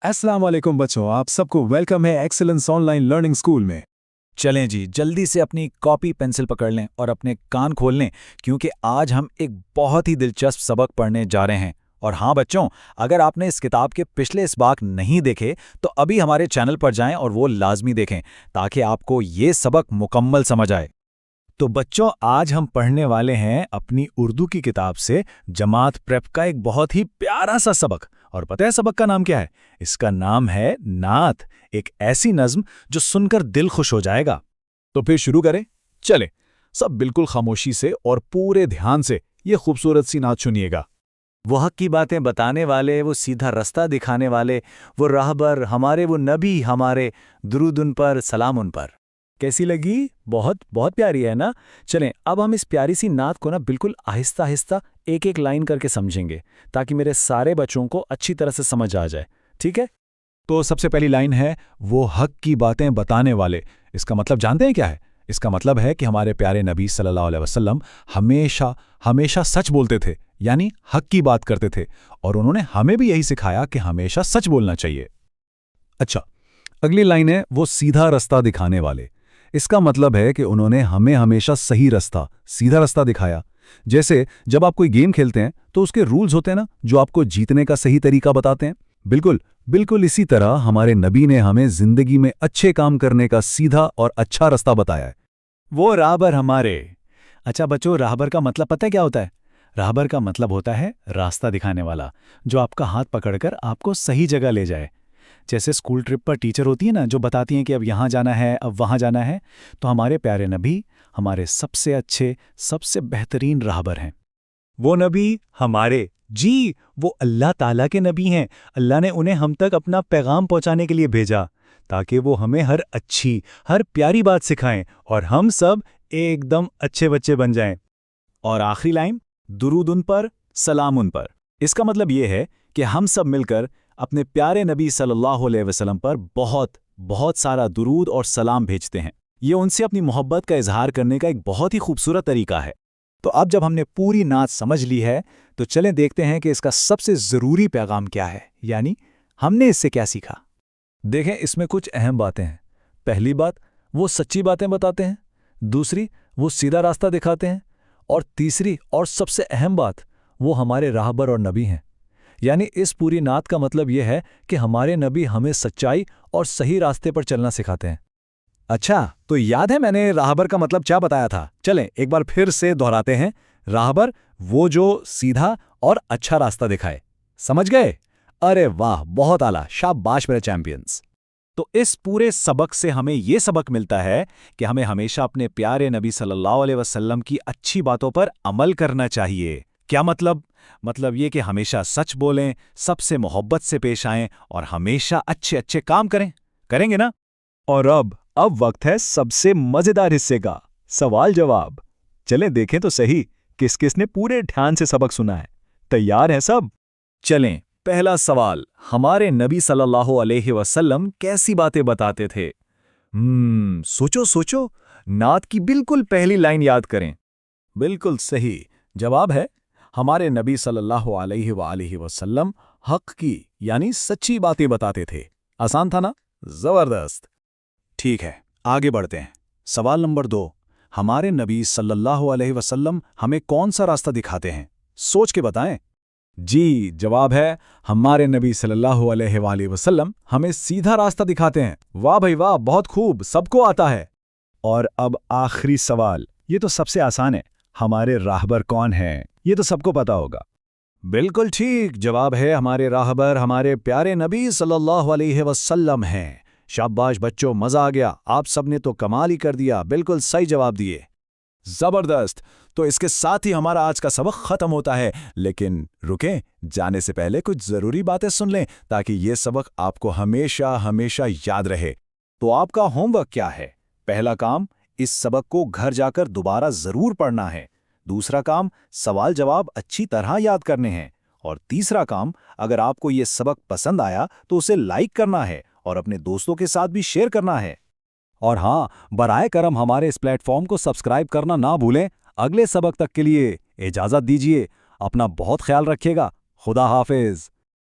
अस्सलाम वालेकुम बच्चों, आप सबको वेलकम है एक्सीलेंस ऑनलाइन लर्निंग स्कूल में। चलें जी, जल्दी से अपनी कॉपी पेंसिल पकड़ लें और अपने कान खोल लें, क्योंकि आज हम एक बहुत ही दिलचस्प सबक पढ़ने जा रहे हैं। और हाँ बच्चों, अगर आपने इस किताब के पिछले इसबाक नहीं देखे तो अभी हमारे चैनल पर जाएं और वो लाजमी देखें, ताकि आपको ये सबक मुकम्मल समझ आए। तो बच्चों, आज हम पढ़ने वाले हैं अपनी उर्दू की किताब से जमात प्रेप का एक बहुत ही प्यारा सा सबक। और पता है सबक का नाम क्या है? इसका नाम है नात, एक ऐसी नज्म जो सुनकर दिल खुश हो जाएगा। तो फिर शुरू करें। चले सब बिल्कुल खामोशी से और पूरे ध्यान से ये खूबसूरत सी नात सुनिएगा। वो हक की बातें बताने वाले, वो सीधा रास्ता दिखाने वाले, वो राहबर हमारे, वो नबी हमारे, दुरूद उन पर, सलाम उन पर। कैसी लगी? बहुत बहुत प्यारी है ना? चलें अब हम इस प्यारी सी नात को ना बिल्कुल आहिस्ता आहिस्ता एक एक लाइन करके समझेंगे, ताकि मेरे सारे बच्चों को अच्छी तरह से समझ आ जाए। ठीक है? तो सबसे पहली लाइन है वो हक की बातें बताने वाले। इसका मतलब जानते हैं क्या है? इसका मतलब है कि हमारे प्यारे नबी सल्लल्लाहु अलैहि वसल्लम हमेशा हमेशा सच बोलते थे, यानी हक की बात करते थे। और उन्होंने हमें भी यही सिखाया कि हमेशा सच बोलना चाहिए। अच्छा, अगली लाइन है वो सीधा रास्ता दिखाने वाले। इसका मतलब है कि उन्होंने हमें हमेशा सही रास्ता, सीधा रास्ता दिखाया। जैसे जब आप कोई गेम खेलते हैं तो उसके रूल्स होते हैं ना, जो आपको जीतने का सही तरीका बताते हैं। बिल्कुल बिल्कुल इसी तरह हमारे नबी ने हमें जिंदगी में अच्छे काम करने का सीधा और अच्छा रास्ता बताया है। वो राहबर हमारे। अच्छा बच्चों, राहबर का मतलब पता है क्या होता है? राहबर का मतलब होता है रास्ता दिखाने वाला, जो आपका हाथ पकड़कर आपको सही जगह ले जाए। जैसे स्कूल ट्रिप पर टीचर होती है ना, जो बताती हैं कि अब यहाँ जाना है, अब वहाँ जाना है, तो हमारे प्यारे नबी हमारे सबसे अच्छे, सबसे बेहतरीन राहबर हैं। वो नबी हमारे, जी, वो अल्लाह ताला के नबी हैं। अल्लाह ने उन्हें हम तक अपना पैगाम पहुँचाने के लिए भेजा, ताकि वो हमें हर अच्छी, हर प्यारी बात सिखाएं और हम सब एकदम अच्छे बच्चे बन जाएं। और आखिरी लाइन, दुरूद उन पर, सलाम उन पर। इसका मतलब ये है कि हम सब मिलकर अपने प्यारे नबी सल्लल्लाहु अलैहि वसल्लम पर बहुत बहुत सारा दुरूद और सलाम भेजते हैं। ये उनसे अपनी मोहब्बत का इजहार करने का एक बहुत ही खूबसूरत तरीका है। तो अब जब हमने पूरी नात समझ ली है, तो चलें देखते हैं कि इसका सबसे ज़रूरी पैगाम क्या है, यानी हमने इससे क्या सीखा। देखें, इसमें कुछ अहम बातें हैं। पहली बात, वो सच्ची बातें बताते हैं। दूसरी, वो सीधा रास्ता दिखाते हैं। और तीसरी और सबसे अहम बात, वो हमारे राहबर और नबी हैं। यानी इस पूरी नात का मतलब यह है कि हमारे नबी हमें सच्चाई और सही रास्ते पर चलना सिखाते हैं। अच्छा, तो याद है मैंने राहबर का मतलब क्या बताया था? चलें एक बार फिर से दोहराते हैं। राहबर, वो जो सीधा और अच्छा रास्ता दिखाए। समझ गए? अरे वाह, बहुत आला, शाबाश मेरे चैंपियंस। तो इस पूरे सबक से हमें ये सबक मिलता है कि हमें हमेशा अपने प्यारे नबी सल्लल्लाहु अलैहि वसल्लम की अच्छी बातों पर अमल करना चाहिए। क्या मतलब? मतलब ये कि हमेशा सच बोलें, सबसे मोहब्बत से पेश आएं और हमेशा अच्छे अच्छे काम करें। करेंगे ना? और अब वक्त है सबसे मजेदार हिस्से का, सवाल जवाब। चलें देखें तो सही किस किस ने पूरे ध्यान से सबक सुना है। तैयार हैं सब? चलें, पहला सवाल, हमारे नबी सल्लल्लाहु अलैहि वसल्लम कैसी बातें बताते थे? सोचो सोचो, नात की बिल्कुल पहली लाइन याद करें। बिल्कुल सही जवाब है, हमारे नबी सल्लल्लाहु अलैहि वसल्लम हक की यानी सच्ची बातें बताते थे। आसान था ना? जबरदस्त। ठीक है, आगे बढ़ते हैं। सवाल नंबर 2, हमारे नबी सल्लल्लाहु अलैहि वसल्लम हमें कौन सा रास्ता दिखाते हैं? सोच के बताएं। जी, जवाब है, हमारे नबी सल्लल्लाहु अलैहि वसल्लम हमें सीधा रास्ता दिखाते हैं। वाह भाई वाह, बहुत खूब, सबको आता है। और अब आखिरी सवाल, ये तो सबसे आसान है, हमारे राहबर कौन हैं? ये तो सबको पता होगा। बिल्कुल ठीक जवाब है, हमारे राहबर हमारे प्यारे नबी सल्लल्लाहु अलैहि वसल्लम हैं। शाबाश बच्चों, मजा आ गया, आप सबने तो कमाल ही कर दिया, बिल्कुल सही जवाब दिए। जबरदस्त। तो इसके साथ ही हमारा आज का सबक खत्म होता है, लेकिन रुकें, जाने से पहले कुछ जरूरी बातें सुन लें, ताकि ये सबक आपको हमेशा हमेशा याद रहे। तो आपका होमवर्क क्या है? पहला काम, इस सबक को घर जाकर दोबारा जरूर पढ़ना है। दूसरा काम, सवाल जवाब अच्छी तरह याद करने हैं। और तीसरा काम, अगर आपको ये सबक पसंद आया तो उसे लाइक करना है और अपने दोस्तों के साथ भी शेयर करना है। और हाँ, बराए करम हमारे इस प्लेटफॉर्म को सब्सक्राइब करना ना भूलें। अगले सबक तक के लिए इजाज़त दीजिए। अपना बहुत ख्याल रखिएगा। खुदा हाफिज।